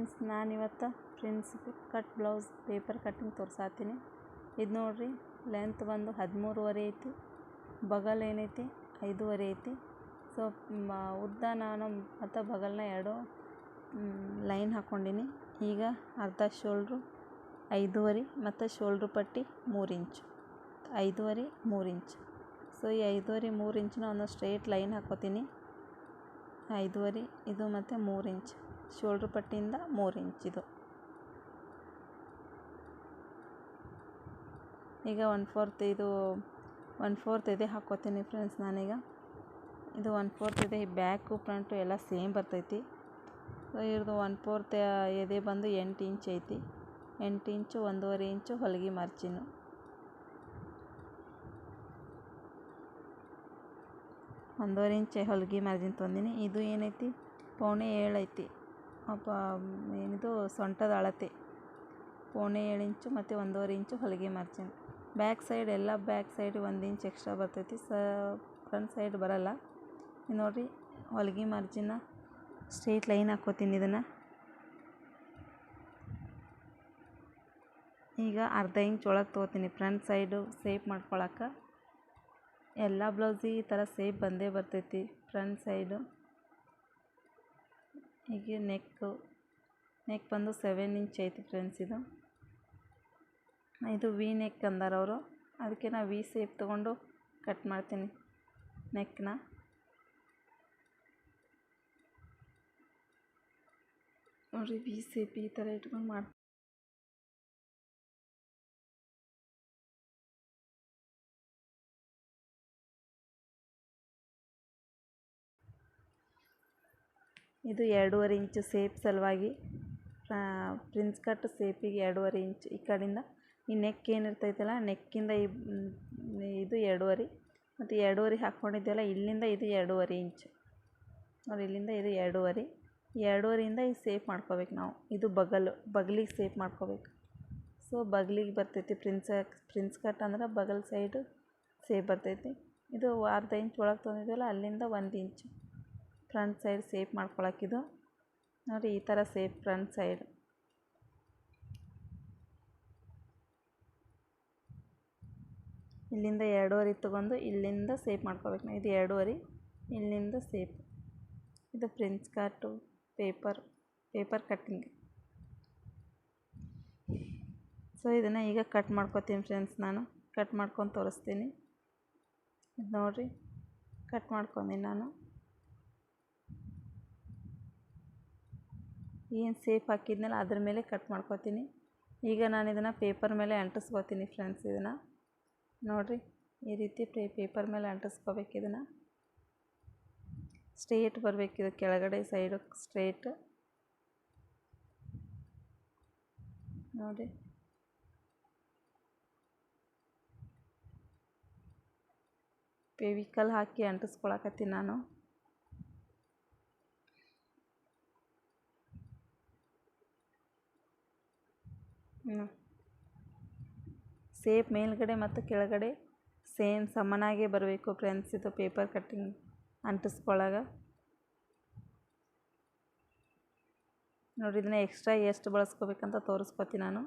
Friends, ನಾನಿವತ್ತು prince cut blouse paper cutting ತೋರ್ಸಾತೀನಿ. ಇದು ನೋಡ್ರಿ, ಲೆಂತ್ ಬಂದು 13.5 ಐತಿ, ಬಗಲ್ ಏನೈತಿ 5.5 ಐತಿ. ಸೊ ಉದ್ದ ನಾನು ಮತ್ತು ಬಗಲ್ನ ಎರಡು ಲೈನ್ ಹಾಕ್ಕೊಂಡಿನಿ. ಈಗ ಅರ್ಧ ಶೋಲ್ಡ್ರು 5.5 ಮತ್ತು ಶೋಲ್ಡ್ರ್ ಪಟ್ಟಿ 3 ಇಂಚು, 5.5 3 ಇಂಚು. ಸೊ ಈ 5.5 3 ಇಂಚನ್ನ ಒಂದು ಸ್ಟ್ರೈಟ್ ಲೈನ್ ಹಾಕೋತೀನಿ. 5.5 ಇದು ಮತ್ತು 3 ಇಂಚ್ ಶೋಲ್ಡ್ರ್ ಪಟ್ಟಿಯಿಂದ 3 ಇಂಚ್ ಇದು. ಈಗ 1/4 ಇದು 1/4 ಎದೆ ಹಾಕೋತೀನಿ ಫ್ರೆಂಡ್ಸ್. ನಾನೀಗ ಇದು 1/4 ಎದೆ ಬ್ಯಾಕು ಫ್ರಂಟು ಎಲ್ಲ ಸೇಮ್ ಬರ್ತೈತಿ. ಸೊ ಇವ್ರದ್ದು 1/4 ಎದೆ ಬಂದು 8 ಇಂಚ್ ಐತಿ. 8 ಇಂಚು 1.5 ಇಂಚು ಹೊಲಿಗೆ ಮಾರ್ಜಿನ್ನು. ಒಂದೂವರೆ ಇಂಚ್ ಹೊಲಿಗೆ ಮಾರ್ಜಿನ್ ತೊಂದಿನಿ. ಇದು ಏನೈತಿ 6.25 ಐತಿ. ಏನಿದು ಸೊಂಟದ ಅಳತೆ 6.25 ಇಂಚು ಮತ್ತು 1.5 ಇಂಚು ಹೊಲಿಗೆ ಮಾರ್ಜಿನ್. ಬ್ಯಾಕ್ ಸೈಡ್ ಎಲ್ಲ ಬ್ಯಾಕ್ ಸೈಡ್ 1 ಇಂಚ್ ಎಕ್ಸ್ಟ್ರಾ ಬರ್ತೈತಿ. ಫ್ರಂಟ್ ಸೈಡ್ ಬರಲ್ಲ. ನೋಡಿರಿ, ಹೊಲಿಗೆ ಮಾರ್ಜಿನ್ನ ಸ್ಟ್ರೈಟ್ ಲೈನ್ ಹಾಕೋತೀನಿ. ಇದನ್ನು ಈಗ ಅರ್ಧ ಇಂಚ್ ಒಳಗೆ ತೊಗೋತೀನಿ ಫ್ರಂಟ್ ಸೈಡು ಸೇಪ್ ಮಾಡ್ಕೊಳಕ್ಕೆ. ಎಲ್ಲ ಬ್ಲೌಸಿಗೆ ಈ ಥರ ಸೇಪ್ ಬಂದೇ ಬರ್ತೈತಿ ಫ್ರಂಟ್ ಸೈಡು. ಹೀಗೆ ನೆಕ್ ಬಂದು 7 ಇಂಚ್ ಐತಿ ಫ್ರೆಂಡ್ಸ್. ಇದು ವಿ ನೆಕ್ ಅಂದಾರ ಅವರು, ಅದಕ್ಕೆ ನಾನು ವಿ ಸೇಪ್ ತೊಗೊಂಡು ಕಟ್ ಮಾಡ್ತೀನಿ ನೆಕ್ನ. ನೋಡಿರಿ, ವಿ ಸೇಪ್ ಈ ಥರ ಇಟ್ಕೊಂಡು ಮಾಡ್ತೀನಿ. ಇದು 2.5 ಇಂಚು ಸೇಪ್ ಸಲುವಾಗಿ, ಪ್ರಿನ್ಸ್ ಕಟ್ ಸೇಪಿಗೆ 2.5 ಇಂಚು. ಈ ಕಡೆಯಿಂದ ಈ ನೆಕ್ ಏನಿರ್ತೈತಲ್ಲ, ನೆಕ್ಕಿಂದ ಇದು 2.5 ಮತ್ತು 2.5 ಹಾಕ್ಕೊಂಡಿದ್ದೆವಲ್ಲ, ಇಲ್ಲಿಂದ ಇದು 2.5 ಇಂಚು. ನೋಡಿ, ಇಲ್ಲಿಂದ ಇದು 2.5. 2.5ಇಂದ ಈ ಸೇಪ್ ಮಾಡ್ಕೋಬೇಕು ನಾವು. ಇದು ಬಗಲಿಗೆ ಸೇಪ್ ಮಾಡ್ಕೋಬೇಕು. ಸೊ ಬಗಲಿಗೆ ಬರ್ತೈತಿ ಪ್ರಿನ್ಸ್ ಕಟ್ ಅಂದ್ರೆ ಬಗಲ್ ಸೈಡು ಸೇಪ್ ಬರ್ತೈತಿ. ಇದು ಅರ್ಧ ಇಂಚ್ ಒಳಗೆ ತೊಗೊಂಡಿದ್ದೀವಲ್ಲ, ಅಲ್ಲಿಂದ 1 ಇಂಚು ಫ್ರಂಟ್ ಸೈಡ್ ಸೇಪ್ ಮಾಡ್ಕೊಳಕ್ಕಿದು. ನೋಡಿ, ಈ ಥರ ಸೇಪ್ ಫ್ರಂಟ್ ಸೈಡ್. ಇಲ್ಲಿಂದ 2.5 ತೊಗೊಂಡು ಇಲ್ಲಿಂದ ಸೇಪ್ ಮಾಡ್ಕೋಬೇಕು ನಾವು. ಇದು 2.5, ಇಲ್ಲಿಂದ ಸೇಪ್. ಇದು ಪ್ರಿನ್ಸ್ ಕಟ್ಟು ಪೇಪರ್ ಕಟ್ಟಿಂಗ್. ಸೊ ಇದನ್ನು ಈಗ ಕಟ್ ಮಾಡ್ಕೋತೀನಿ ಫ್ರೆಂಡ್ಸ್. ನಾನು ಕಟ್ ಮಾಡ್ಕೊಂಡು ತೋರಿಸ್ತೀನಿ. ಇದು ನೋಡಿರಿ, ಕಟ್ ಮಾಡ್ಕೊಂತೀನಿ ನಾನು. ಏನು ಸೇಪ್ ಹಾಕಿದ್ನಲ್ಲ ಅದ್ರ ಮೇಲೆ ಕಟ್ ಮಾಡ್ಕೋತೀನಿ. ಈಗ ನಾನು ಇದನ್ನು ಪೇಪರ್ ಮೇಲೆ ಅಂಟಿಸ್ಕೋತೀನಿ ಫ್ರೆಂಡ್ಸ್. ಇದನ್ನು ನೋಡಿರಿ, ಈ ರೀತಿ ಪೇಪರ್ ಮೇಲೆ ಅಂಟಿಸ್ಕೋಬೇಕು. ಇದನ್ನು ಸ್ಟ್ರೇಟ್ ಬರಬೇಕಿದು, ಕೆಳಗಡೆ ಸೈಡು ಸ್ಟ್ರೇಟ್. ನೋಡಿ, ಫೆವಿಕಲ್ ಹಾಕಿ ಅಂಟಿಸ್ಕೊಳಕತ್ತೀನಿ ನಾನು. ಸೇಪ್ ಮೇಲ್ಗಡೆ ಮತ್ತು ಕೆಳಗಡೆ ಸೇಮ್ ಸಮನಾಗೇ ಬರಬೇಕು ಫ್ರೆಂಡ್ಸ್. ಇದು ಪೇಪರ್ ಕಟ್ಟಿಂಗ್ ಅಂಟಿಸ್ಕೊಳ್ಳಾಗ ನೋಡಿ, ಇದನ್ನ ಎಕ್ಸ್ಟ್ರಾ ಎಷ್ಟು ಬಳಸ್ಕೋಬೇಕಂತ ತೋರಿಸ್ಕೊತೀನಿ ನಾನು.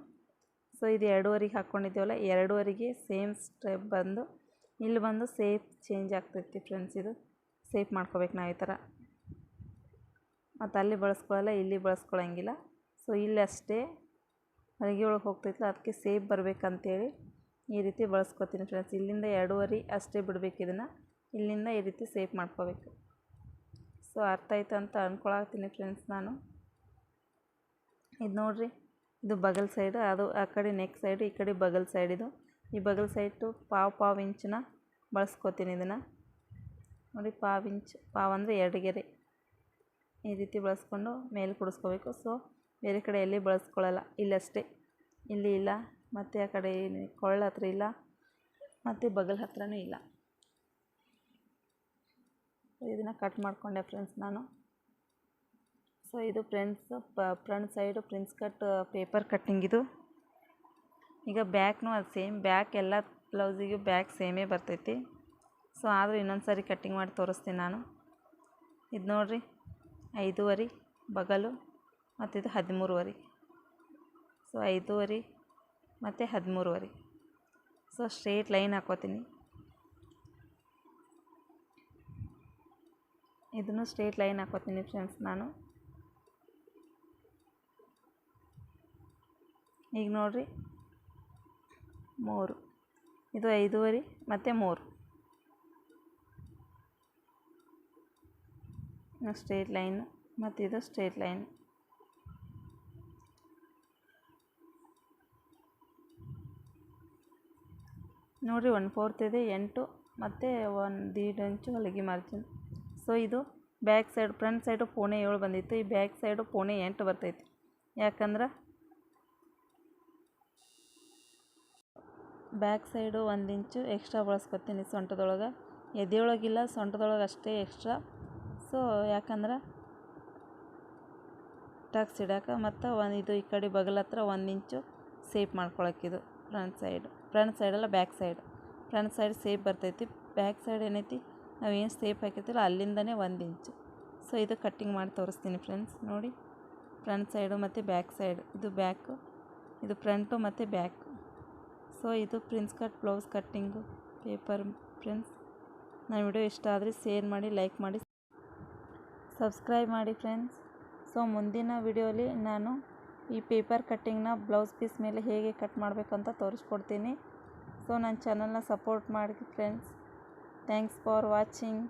ಸೊ ಇದು 2.5 ಹಾಕ್ಕೊಂಡಿದ್ದೀವಲ್ಲ, 2.5ಗೆ ಸೇಮ್ ಸ್ಟೆಪ್ ಬಂದು ಇಲ್ಲಿ ಬಂದು ಸೇಪ್ ಚೇಂಜ್ ಆಗ್ತೈತಿ ಫ್ರೆಂಡ್ಸ್. ಇದು ಸೇಪ್ ಮಾಡ್ಕೋಬೇಕು ನಾವು ಈ ಥರ. ಮತ್ತು ಅಲ್ಲಿ ಬಳಸ್ಕೊಳ್ಳಲ್ಲ, ಇಲ್ಲಿ ಬಳಸ್ಕೊಳಂಗಿಲ್ಲ. ಸೊ ಇಲ್ಲಿ ಅಷ್ಟೇ ಹೊಲಿಗೆ ಒಳಗೆ ಹೋಗ್ತೈತಿಲ್ಲ, ಅದಕ್ಕೆ ಸೇಪ್ ಬರಬೇಕಂತೇಳಿ ಈ ರೀತಿ ಬಳಸ್ಕೊತೀನಿ ಫ್ರೆಂಡ್ಸ್. ಇಲ್ಲಿಂದ 2.5 ಅಷ್ಟೇ ಬಿಡಬೇಕು. ಇದನ್ನು ಇಲ್ಲಿಂದ ಈ ರೀತಿ ಸೇಪ್ ಮಾಡ್ಕೋಬೇಕು. ಸೊ ಅರ್ಥ ಆಯ್ತು ಅಂತ ಅಂದ್ಕೊಳತ್ತೀನಿ ಫ್ರೆಂಡ್ಸ್ ನಾನು. ಇದು ನೋಡಿರಿ, ಇದು ಬಗಲ್ ಸೈಡು, ಅದು ಆ ಕಡೆ ನೆಕ್ ಸೈಡು, ಈ ಕಡೆ ಬಗಲ್ ಸೈಡ್. ಇದು ಈ ಬಗಲ್ ಸೈಡು ಪಾವ್ ಇಂಚನ್ನ ಬಳಸ್ಕೊತೀನಿ. ಇದನ್ನು ನೋಡಿ, ಪಾವ್ ಅಂದರೆ 2 ಗೆರೆ ಈ ರೀತಿ ಬಳಸ್ಕೊಂಡು ಮೇಲೆ ಕುಡಿಸ್ಕೋಬೇಕು. ಸೊ ಬೇರೆ ಕಡೆ ಎಲ್ಲಿ ಬಳಸ್ಕೊಳ್ಳಲ್ಲ, ಇಲ್ಲಷ್ಟೇ. ಇಲ್ಲಿ ಇಲ್ಲ, ಮತ್ತು ಆ ಕಡೆ ಕೊಳ್ಳ ಹತ್ರ ಇಲ್ಲ, ಮತ್ತು ಬಗಲ್ ಹತ್ರನೂ ಇಲ್ಲ. ಇದನ್ನು ಕಟ್ ಮಾಡಿಕೊಂಡೆ ಫ್ರೆಂಡ್ಸ್ ನಾನು. ಸೊ ಇದು front side prince cut paper cutting ಇದು. ಈಗ ಬ್ಯಾಕ್ನು ಅದು ಸೇಮ್. ಬ್ಯಾಕ್ ಎಲ್ಲ ಬ್ಲೌಸಿಗೂ ಬ್ಯಾಕ್ ಸೇಮೇ ಬರ್ತೈತಿ. ಸೊ ಆದರೂ ಇನ್ನೊಂದು ಸಾರಿ ಕಟ್ಟಿಂಗ್ ಮಾಡಿ ತೋರಿಸ್ತೀನಿ ನಾನು. ಇದು ನೋಡಿರಿ, 5.5 ಬಗಲು ಮತ್ತು ಇದು 13ವರೆ. ಸೊ 5ವರೆ ಮತ್ತು 13ವರೆ. ಸೊ ಸ್ಟ್ರೇಟ್ ಲೈನ್ ಹಾಕ್ಕೋತೀನಿ. ಇದನ್ನು ಸ್ಟ್ರೇಟ್ ಲೈನ್ ಹಾಕ್ಕೋತೀನಿ ಫ್ರೆಂಡ್ಸ್ ನಾನು. ಈಗ ನೋಡಿರಿ 3, ಇದು 5ವರೆ ಮತ್ತು 3 ಸ್ಟ್ರೇಟ್ ಲೈನ್, ಮತ್ತು ಇದು ಸ್ಟ್ರೇಟ್ ಲೈನ್. ನೋಡಿರಿ 1/4 ಇದೆ, 8 ಮತ್ತು 1.5 ಇಂಚು ಹೊಲಿಗೆ ಮಾರ್ಜಿನ್. ಸೊ ಇದು ಬ್ಯಾಕ್ ಸೈಡ್, ಫ್ರಂಟ್ ಸೈಡು 7.5 ಬಂದಿತ್ತು, ಈ ಬ್ಯಾಕ್ ಸೈಡು 7.8 ಬರ್ತೈತಿ. ಯಾಕಂದ್ರೆ ಬ್ಯಾಕ್ ಸೈಡು 1 ಇಂಚು ಎಕ್ಸ್ಟ್ರಾ ಬಳಸ್ಕೊತೀನಿ ಸೊಂಟದೊಳಗೆ, ಎದೆಯೊಳಗಿಲ್ಲ ಸೊಂಟದೊಳಗೆ ಅಷ್ಟೇ ಎಕ್ಸ್ಟ್ರಾ. ಸೊ ಯಾಕಂದ್ರೆ ಟಕ್ಸ್ ಇಡೋಕೆ, ಮತ್ತು ಇದು ಈ ಕಡೆ ಬಗಲ ಹತ್ರ 1 ಇಂಚು ಸೇಪ್ ಮಾಡ್ಕೊಳಕ್ಕಿದು ಫ್ರಂಟ್ ಸೈಡಲ್ಲ ಬ್ಯಾಕ್ ಸೈಡ್ ಸೇಪ್ ಬರ್ತೈತಿ. ಬ್ಯಾಕ್ ಸೈಡ್ ಏನೈತಿ ನಾವೇನು ಸೇಪ್ ಹಾಕಿರ್ತೀವಲ್ಲ ಅಲ್ಲಿಂದನೇ 1 ಇಂಚು. ಸೊ ಇದು ಕಟ್ಟಿಂಗ್ ಮಾಡಿ ತೋರಿಸ್ತೀನಿ ಫ್ರೆಂಡ್ಸ್. ನೋಡಿ, ಫ್ರಂಟ್ ಸೈಡು ಮತ್ತು ಬ್ಯಾಕ್ ಸೈಡ್, ಇದು ಬ್ಯಾಕು, ಇದು ಫ್ರಂಟು ಮತ್ತು ಬ್ಯಾಕು. ಸೊ ಇದು prince cut blouse cutting paper friends. ನನ್ನ ವಿಡಿಯೋ ಇಷ್ಟ ಆದರೆ ಶೇರ್ ಮಾಡಿ, ಲೈಕ್ ಮಾಡಿ, ಸಬ್ಸ್ಕ್ರೈಬ್ ಮಾಡಿ ಫ್ರೆಂಡ್ಸ್. ಸೊ ಮುಂದಿನ ವಿಡಿಯೋಲಿ ನಾನು ಈ ಪೇಪರ್ ಕಟ್ಟಿಂಗ್ನ ಬ್ಲೌಸ್ ಪೀಸ್ ಮೇಲೆ ಹೇಗೆ ಕಟ್ ಮಾಡಬೇಕು ಅಂತ ತೋರಿಸ್ಕೊಡ್ತೀನಿ. ಸೊ ನನ್ನ ಚಾನಲ್ನ ಸಪೋರ್ಟ್ ಮಾಡಿ ಫ್ರೆಂಡ್ಸ್. Thanks for watching.